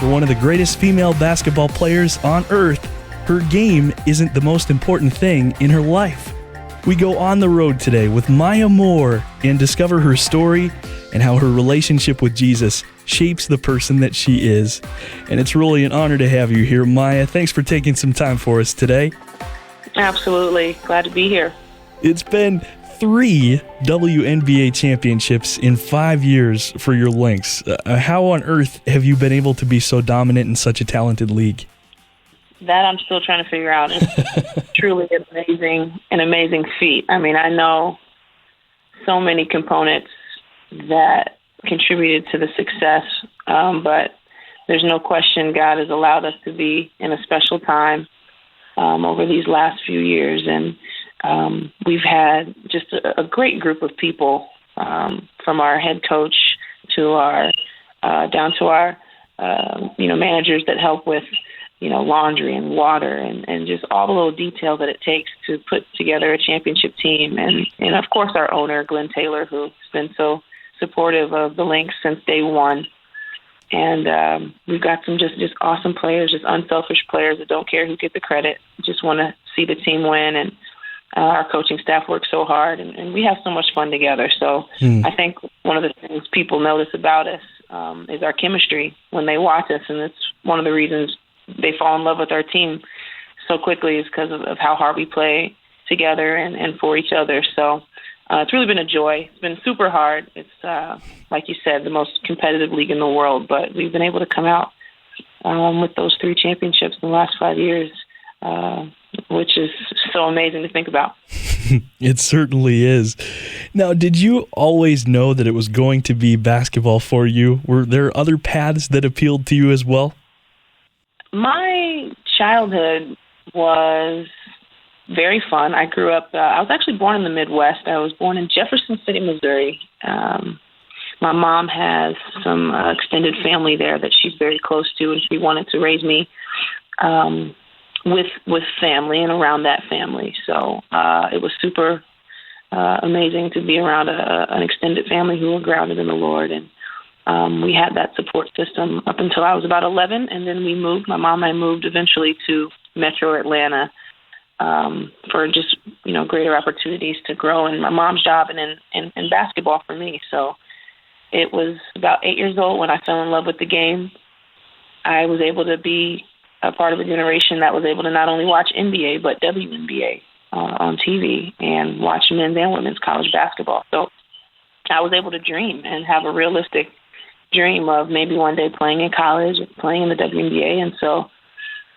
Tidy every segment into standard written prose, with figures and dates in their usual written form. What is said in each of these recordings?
for one of the greatest female basketball players on earth, her game isn't the most important thing in her life. We go on the road today with Maya Moore and discover her story and how her relationship with Jesus shapes the person that she is. And it's really an honor to have you here, Maya. Thanks for taking some time for us today. Absolutely. Glad to be here. It's been 3 WNBA championships in 5 years for your Lynx. How on earth have you been able to be so dominant in such a talented league? That I'm still trying to figure out. It's truly an amazing feat. I mean, I know so many components that contributed to the success, but there's no question God has allowed us to be in a special time over these last few years. And we've had just a great group of people, from our head coach to our down to our managers that help with laundry and water and just all the little detail that it takes to put together a championship team. And of course our owner, Glenn Taylor, who's been so supportive of the Lynx since day one. And we've got some just awesome players, just unselfish players that don't care who gets the credit, just want to see the team win. And our coaching staff works so hard, and we have so much fun together. So I think one of the things people notice about us is our chemistry when they watch us, and it's one of the reasons they fall in love with our team so quickly is because of how hard we play together and for each other. So it's really been a joy. It's been super hard. It's, like you said, the most competitive league in the world, but we've been able to come out with those 3 championships in the last 5 years, which is so amazing to think about. It certainly is. Now, did you always know that it was going to be basketball for you? Were there other paths that appealed to you as well? My childhood was very fun. I grew up, I was actually born in the Midwest. I was born in Jefferson City, Missouri. My mom has some extended family there that she's very close to, and she wanted to raise me with family and around that family. So it was super amazing to be around an extended family who were grounded in the Lord. And we had that support system up until I was about 11, and then we moved. My mom and I moved eventually to Metro Atlanta for just greater opportunities to grow in my mom's job and in basketball for me. So it was about 8 years old when I fell in love with the game. I was able to be a part of a generation that was able to not only watch NBA but WNBA on TV and watch men's and women's college basketball. So I was able to dream and have a realistic dream of maybe one day playing in college, playing in the WNBA. And so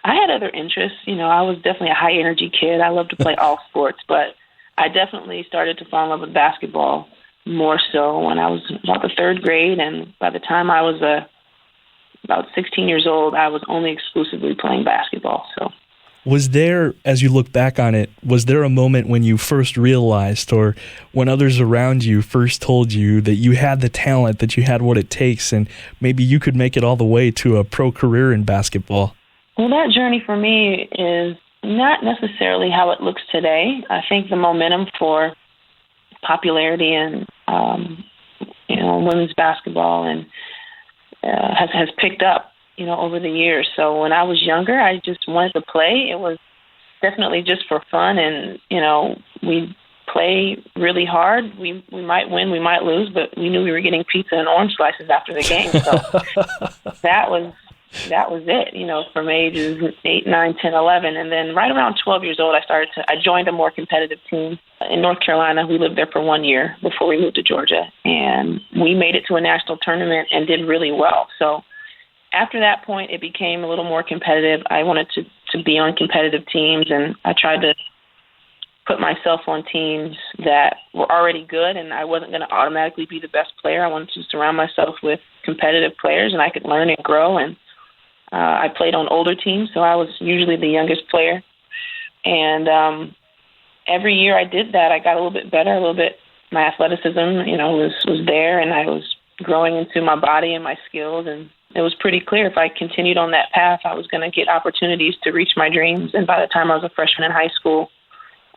I had other interests. I was definitely a high-energy kid. I loved to play all sports, but I definitely started to fall in love with basketball more so when I was about the 3rd grade. And by the time I was about 16 years old, I was only exclusively playing basketball. So, was there, as you look back on it, was there a moment when you first realized, or when others around you first told you that you had the talent, that you had what it takes, and maybe you could make it all the way to a pro career in basketball? Well, that journey for me is not necessarily how it looks today. I think the momentum for popularity in women's basketball and has picked up over the years. So when I was younger, I just wanted to play. It was definitely just for fun, and we play really hard. We might win, we might lose, but we knew we were getting pizza and orange slices after the game. So that was it, from ages 8, 9, 10, 11. And then right around 12 years old, I joined a more competitive team in North Carolina. We lived there for 1 year before we moved to Georgia, and we made it to a national tournament and did really well. So after that point, it became a little more competitive. I wanted to be on competitive teams, and I tried to put myself on teams that were already good, and I wasn't going to automatically be the best player. I wanted to surround myself with competitive players, and I could learn and grow. And I played on older teams, so I was usually the youngest player. And every year I did that, I got a little bit better, my athleticism, was there, and I was growing into my body and my skills. And it was pretty clear if I continued on that path, I was going to get opportunities to reach my dreams. And by the time I was a freshman in high school,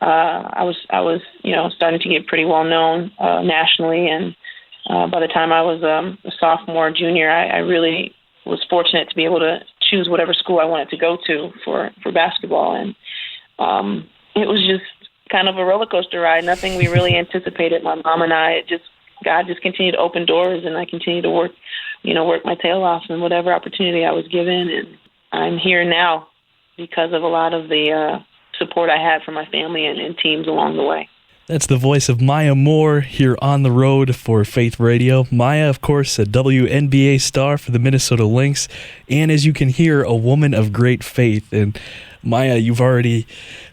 I was starting to get pretty well known nationally. And by the time I was a sophomore, junior, I really was fortunate to be able to choose whatever school I wanted to go to for basketball. And it was just kind of a roller coaster ride, nothing we really anticipated, my mom and I. God just continued to open doors, and I continued to work my tail off in whatever opportunity I was given. And I'm here now because of a lot of the support I had from my family and teams along the way. That's the voice of Maya Moore here on the road for Faith Radio. Maya, of course, a WNBA star for the Minnesota Lynx, and as you can hear, a woman of great faith. And Maya, you've already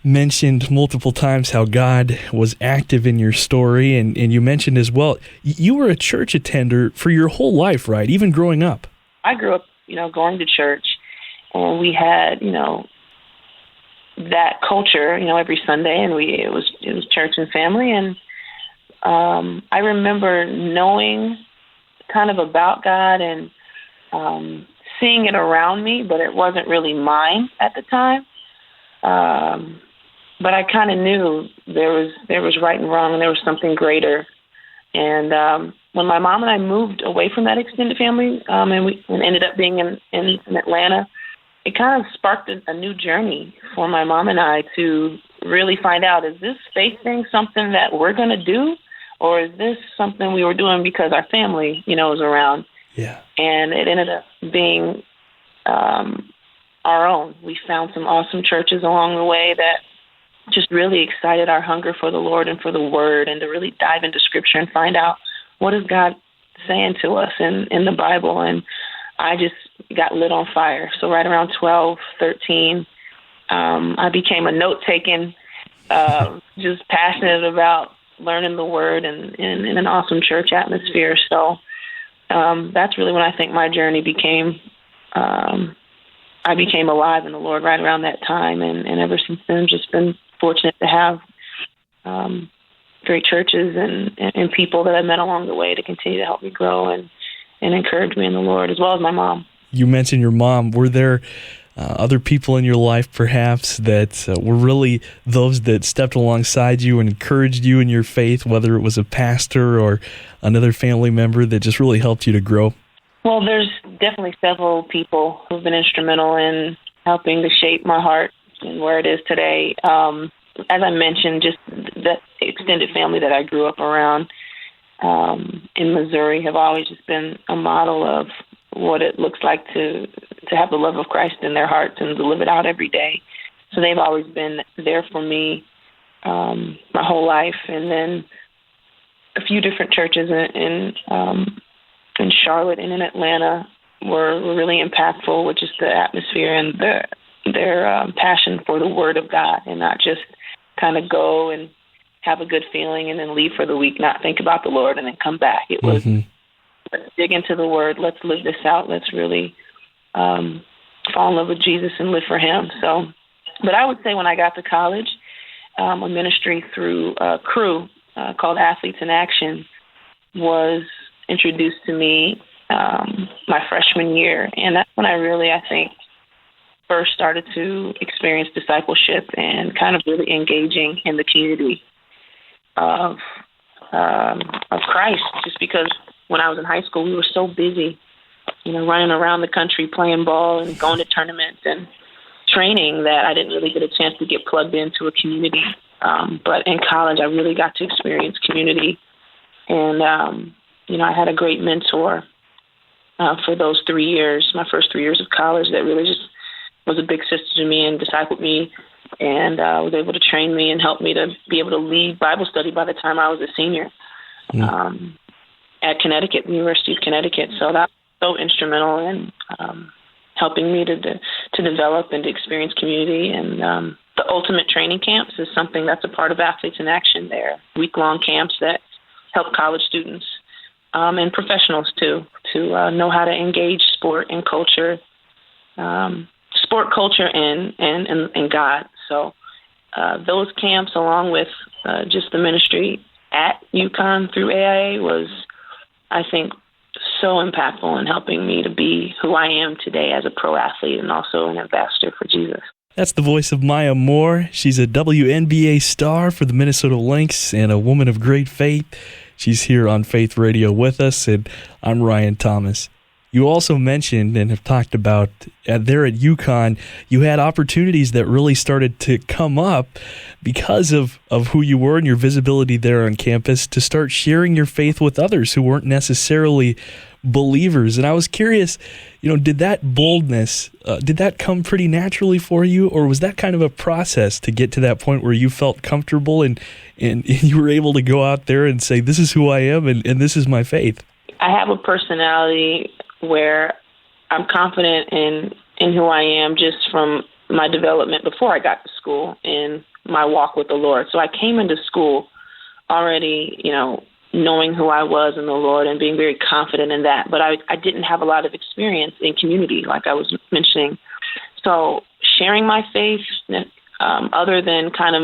mentioned multiple times how God was active in your story, and you mentioned as well, you were a church attender for your whole life, right? Even growing up. I grew up, going to church, and we had, that culture, every Sunday, and it was church and family. And I remember knowing kind of about God and seeing it around me, but it wasn't really mine at the time. But I kind of knew there was right and wrong, and there was something greater. And when my mom and I moved away from that extended family, and we ended up being in Atlanta, it kind of sparked a new journey for my mom and I to really find out, is this faith thing something that we're going to do, or is this something we were doing because our family, was around? Yeah. And it ended up being our own. We found some awesome churches along the way that just really excited our hunger for the Lord and for the Word, and to really dive into Scripture and find out what is God saying to us in the Bible. And I just got lit on fire. So right around 12, 13, I became a note-taking, just passionate about learning the Word and in an awesome church atmosphere. So that's really when I think my journey became, I became alive in the Lord right around that time. And ever since then, just been fortunate to have great churches and people that I've met along the way to continue to help me grow and encourage me in the Lord, as well as my mom. You mentioned your mom. Were there other people in your life, perhaps, that were really those that stepped alongside you and encouraged you in your faith, whether it was a pastor or another family member that just really helped you to grow? Well, there's definitely several people who've been instrumental in helping to shape my heart and where it is today. As I mentioned, just the extended family that I grew up around in Missouri have always just been a model of what it looks like to have the love of Christ in their hearts and to live it out every day. So they've always been there for me my whole life. And then a few different churches in Charlotte and in Atlanta were really impactful with just the atmosphere and their passion for the Word of God, and not just kind of go and have a good feeling and then leave for the week, not think about the Lord and then come back. It was, let's dig into the Word, let's live this out, let's really fall in love with Jesus and live for Him. So, but I would say when I got to college, a ministry through Crew called Athletes in Action was introduced to me my freshman year. And that's when I really, I think, first started to experience discipleship and kind of really engaging in the community of Christ, just because when I was in high school, we were so busy, running around the country, playing ball and going to tournaments and training, that I didn't really get a chance to get plugged into a community. But in college, I really got to experience community. And, I had a great mentor for those 3 years, my first 3 years of college, that really just was a big sister to me and discipled me, and was able to train me and help me to be able to lead Bible study by the time I was a senior at Connecticut, the University of Connecticut. So that was so instrumental in helping me to develop and to experience community. And the ultimate training camps is something that's a part of Athletes in Action. They're week-long camps that help college students and professionals too to know how to engage sport and culture, sport culture and God. So those camps, along with just the ministry at UConn through AIA, was, I think, so impactful in helping me to be who I am today as a pro athlete and also an ambassador for Jesus. That's the voice of Maya Moore. She's a WNBA star for the Minnesota Lynx and a woman of great faith. She's here on Faith Radio with us, and I'm Ryan Thomas. You also mentioned and have talked about there at UConn, you had opportunities that really started to come up because of who you were and your visibility there on campus to start sharing your faith with others who weren't necessarily believers. And I was curious, did that boldness, did that come pretty naturally for you, or was that kind of a process to get to that point where you felt comfortable and you were able to go out there and say, this is who I am and this is my faith? I have a personality where I'm confident in who I am just from my development before I got to school and my walk with the Lord. So I came into school already, knowing who I was in the Lord and being very confident in that. But I didn't have a lot of experience in community, like I was mentioning. So sharing my faith, other than kind of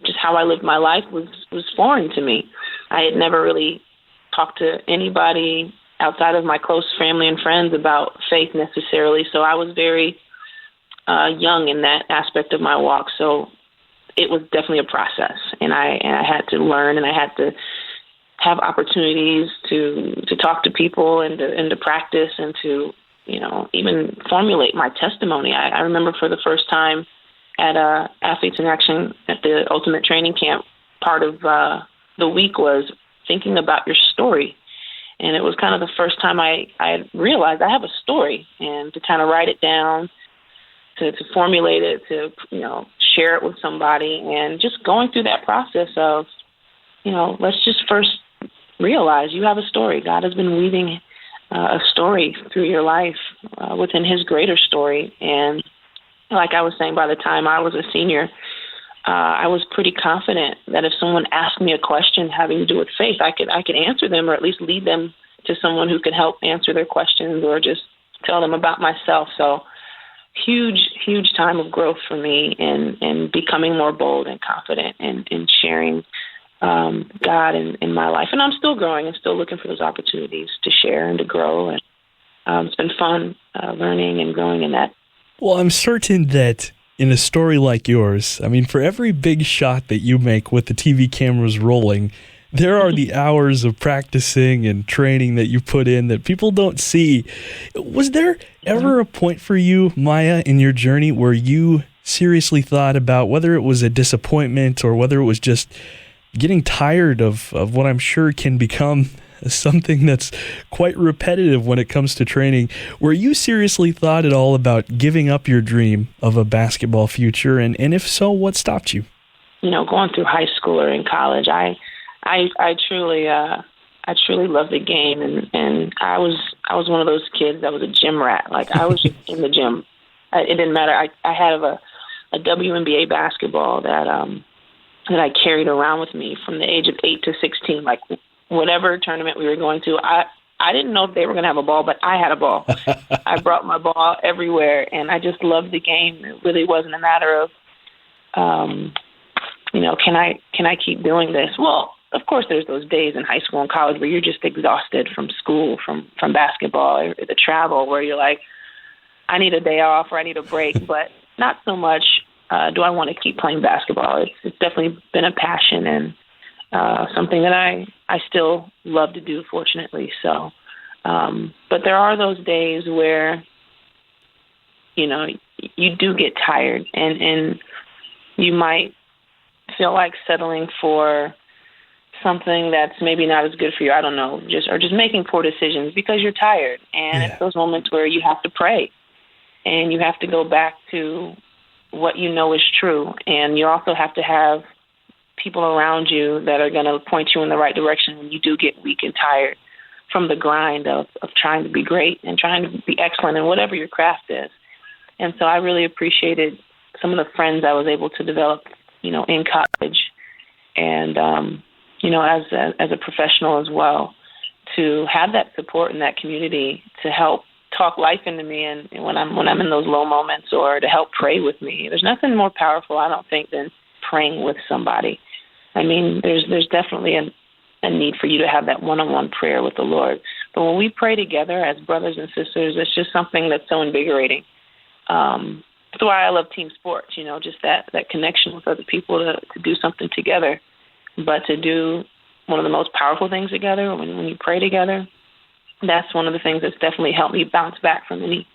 just how I lived my life was foreign to me. I had never really talked to anybody outside of my close family and friends about faith necessarily. So I was very young in that aspect of my walk. So it was definitely a process, and I had to learn, and I had to have opportunities to talk to people and to practice and to, even formulate my testimony. I remember for the first time at Athletes in Action at the Ultimate Training Camp, part of the week was thinking about your story. And it was kind of the first time I realized I have a story, and to kind of write it down, to formulate it, to, share it with somebody, and just going through that process of, let's just first realize you have a story. God has been weaving a story through your life within his greater story. And like I was saying, by the time I was a senior, I was pretty confident that if someone asked me a question having to do with faith, I could answer them, or at least lead them to someone who could help answer their questions or just tell them about myself. So huge time of growth for me in becoming more bold and confident and in sharing God in my life. And I'm still growing and still looking for those opportunities to share and to grow. And it's been fun learning and growing in that. Well, I'm certain that in a story like yours, for every big shot that you make with the TV cameras rolling, there are the hours of practicing and training that you put in that people don't see. Was there ever a point for you, Maya, in your journey where you seriously thought about whether it was a disappointment or whether it was just getting tired of what I'm sure can become something that's quite repetitive when it comes to training, where you seriously thought at all about giving up your dream of a basketball future? And if so, what stopped you? Going through high school or in college, I truly love the game, and I was one of those kids that was a gym rat. Like, I was just in the gym. It didn't matter. I had a WNBA basketball that I carried around with me from the age of 8 to 16. Like, whatever tournament we were going to, I didn't know if they were going to have a ball, but I had a ball. I brought my ball everywhere, and I just loved the game. It really wasn't a matter of, can I keep doing this? Well, of course, there's those days in high school and college where you're just exhausted from school, from basketball, or the travel, where you're like, I need a day off or I need a break, but not so much do I want to keep playing basketball. It's definitely been a passion and something that I still love to do, fortunately. So, but there are those days where, you do get tired and you might feel like settling for something that's maybe not as good for you. I don't know, just making poor decisions because you're tired. And It's those moments where you have to pray and you have to go back to what you know is true. And you also have to have people around you that are going to point you in the right direction when you do get weak and tired from the grind of trying to be great and trying to be excellent in whatever your craft is. And so I really appreciated some of the friends I was able to develop, in college and, as a professional as well, to have that support in that community to help talk life into me and when I'm in those low moments, or to help pray with me. There's nothing more powerful, I don't think, than praying with somebody. There's definitely a need for you to have that one-on-one prayer with the Lord. But when we pray together as brothers and sisters, it's just something that's so invigorating. That's why I love team sports, just that connection with other people to do something together. But to do one of the most powerful things together, when you pray together, that's one of the things that's definitely helped me bounce back from any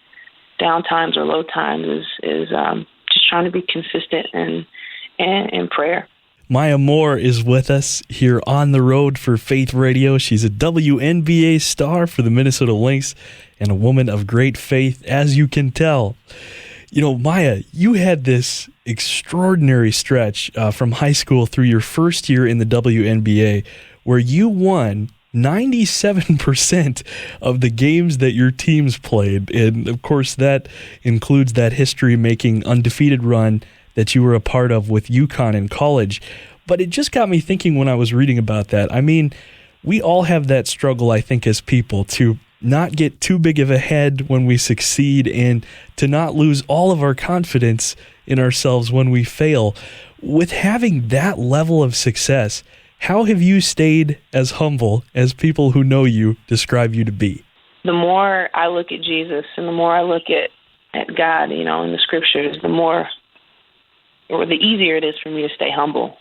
down times or low times is just trying to be consistent and in prayer. Maya Moore is with us here on the road for Faith Radio. She's a WNBA star for the Minnesota Lynx and a woman of great faith, as you can tell. You know, Maya, you had this extraordinary stretch from high school through your first year in the WNBA where you won 97% of the games that your teams played. And, of course, that includes that history-making undefeated run that you were a part of with UConn in college. But it just got me thinking when I was reading about that. I mean, we all have that struggle, I think, as people, to not get too big of a head when we succeed and to not lose all of our confidence in ourselves when we fail. With having that level of success, how have you stayed as humble as people who know you describe you to be? The more I look at Jesus and the more I look at God, you know, in the scriptures, the easier it is for me to stay humble.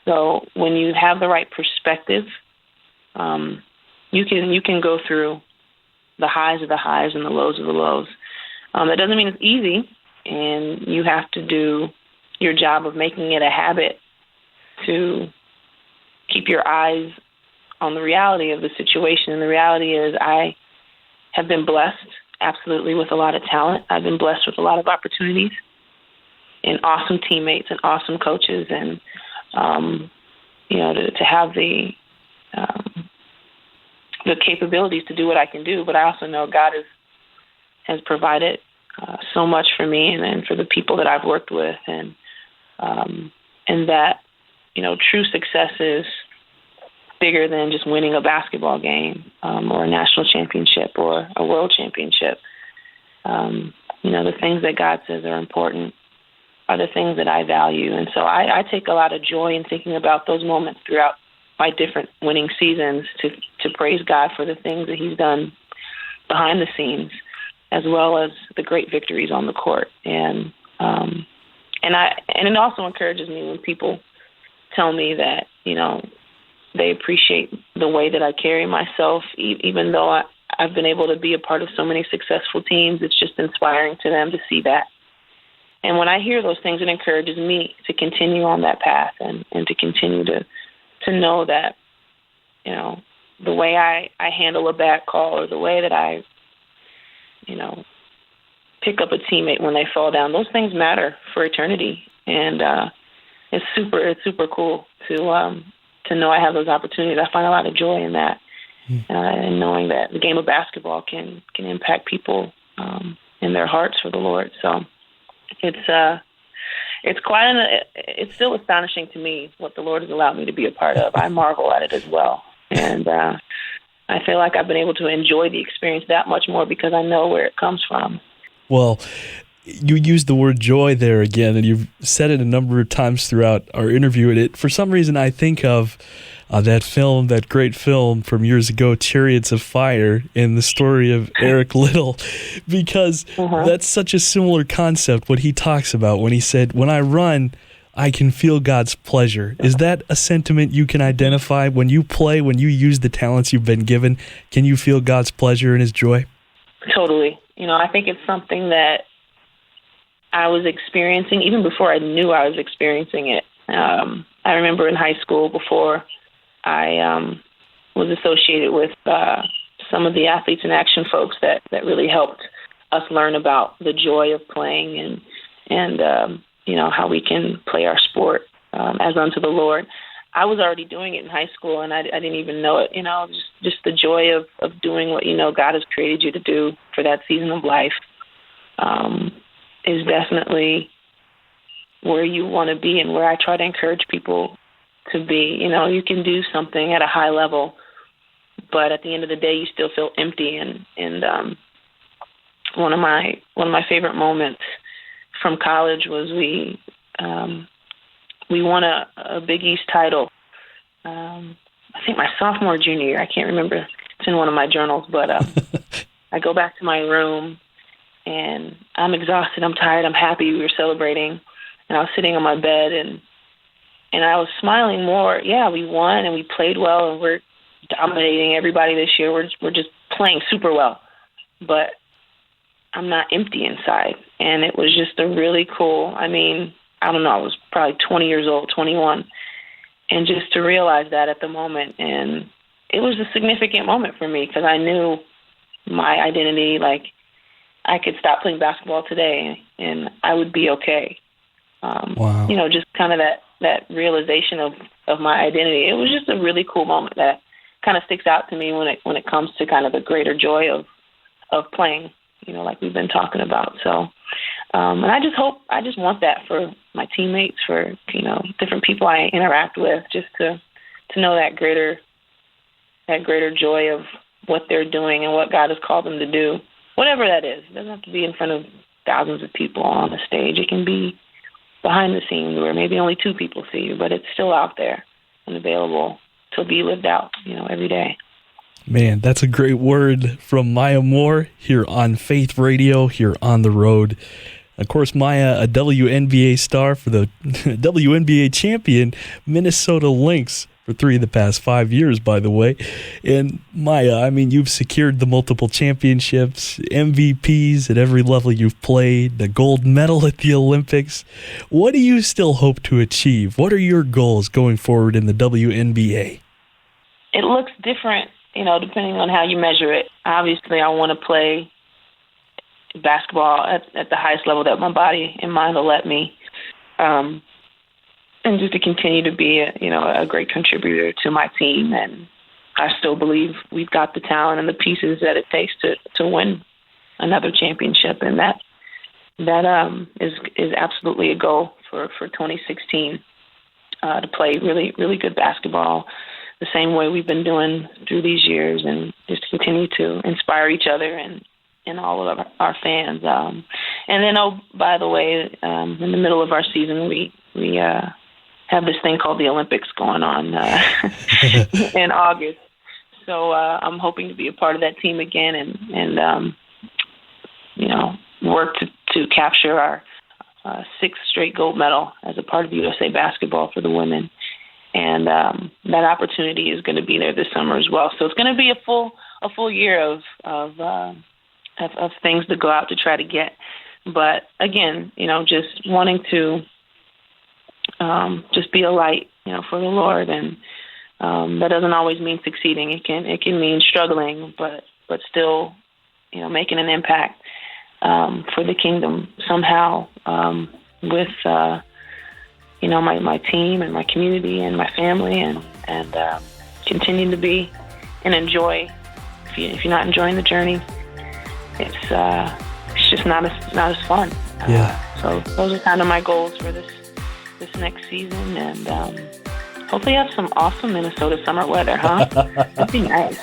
So when you have the right perspective, you can go through the highs of the highs and the lows of the lows. That doesn't mean it's easy, and you have to do your job of making it a habit to keep your eyes on the reality of the situation. And the reality is I have been blessed, absolutely, with a lot of talent. I've been blessed with a lot of opportunities and awesome teammates and awesome coaches, and to have the capabilities to do what I can do. But I also know God has provided so much for me and for the people that I've worked with, and that, you know, true success is bigger than just winning a basketball game or a national championship or a world championship. The things that God says are important are the things that I value. And so I take a lot of joy in thinking about those moments throughout my different winning seasons to praise God for the things that he's done behind the scenes, as well as the great victories on the court. And it also encourages me when people tell me that, you know, they appreciate the way that I carry myself, even though I've been able to be a part of so many successful teams. It's just inspiring to them to see that. And when I hear those things, it encourages me to continue on that path and to continue to know that, you know, the way I handle a bad call or the way that I, you know, pick up a teammate when they fall down, those things matter for eternity. And it's super cool to know I have those opportunities. I find a lot of joy in that, and knowing that the game of basketball can impact people in their hearts for the Lord. So it's still astonishing to me what the Lord has allowed me to be a part of. I marvel at it as well, and I feel like I've been able to enjoy the experience that much more because I know where it comes from. Well, you used the word joy there again, and you've said it a number of times throughout our interview. And for some reason, I think of that great film from years ago, Chariots of Fire, and the story of Eric Liddel, because that's such a similar concept, what he talks about when he said, when I run, I can feel God's pleasure. Is that a sentiment you can identify when you play, when you use the talents you've been given? Can you feel God's pleasure and his joy? Totally. You know, I think it's something that I was experiencing even before I knew I was experiencing it. I remember in high school, before I was associated with some of the Athletes in Action folks that really helped us learn about the joy of playing and how we can play our sport as unto the Lord. I was already doing it in high school, and I didn't even know it. You know, just the joy of doing what, you know, God has created you to do for that season of life is definitely where you want to be, and where I try to encourage people to be. You know, you can do something at a high level, but at the end of the day, you still feel empty. And one of my favorite moments from college was we won a Big East title. I think my sophomore or junior year. I can't remember. It's in one of my journals, but I go back to my room and I'm exhausted. I'm tired. I'm happy. We were celebrating, and I was sitting on my bed and I was smiling more. Yeah, we won and we played well and we're dominating everybody this year. We're just playing super well, but I'm not empty inside. And it was just a really cool, I mean, I don't know, I was probably 20 years old, 21, and just to realize that at the moment. And it was a significant moment for me because I knew my identity, like I could stop playing basketball today and I would be okay. Wow. You know, just kind of that realization of my identity. It was just a really cool moment that kind of sticks out to me when it comes to kind of the greater joy of playing, you know, like we've been talking about. So, and I just want that for my teammates, for, you know, different people I interact with, just to know that greater joy of what they're doing and what God has called them to do, whatever that is. It doesn't have to be in front of thousands of people on the stage. It can be behind the scenes where maybe only 2 people see you, but it's still out there and available to be lived out, you know, every day. Man, that's a great word from Maya Moore here on Faith Radio, here on the road. Of course, Maya, a WNBA star for the WNBA champion Minnesota Lynx for 3 of the past 5 years, by the way. And Maya, I mean, you've secured the multiple championships, MVPs at every level you've played, the gold medal at the Olympics. What do you still hope to achieve? What are your goals going forward in the WNBA? It looks different, you know, depending on how you measure it. Obviously, I want to play basketball at the highest level that my body and mind will let me. And just to continue to be a great contributor to my team. And I still believe we've got the talent and the pieces that it takes to win another championship. And that is absolutely a goal for 2016, to play really, really good basketball the same way we've been doing through these years, and just to continue to inspire each other and all of our fans. And then, oh, by the way, in the middle of our season, we have this thing called the Olympics going on in August. So I'm hoping to be a part of that team again and work to capture our 6th straight gold medal as a part of USA basketball for the women. And that opportunity is going to be there this summer as well. So it's going to be a full year of things to go out to try to get. But again, you know, just wanting to just be a light, you know, for the Lord, and that doesn't always mean succeeding. It can mean struggling, but still, you know, making an impact for the kingdom somehow, with you know, my team and my community and my family, and continue to be and enjoy. If you're not enjoying the journey, it's just not as fun. Yeah. So those are kind of my goals for this next season, and hopefully have some awesome Minnesota summer weather, huh? That'd be nice.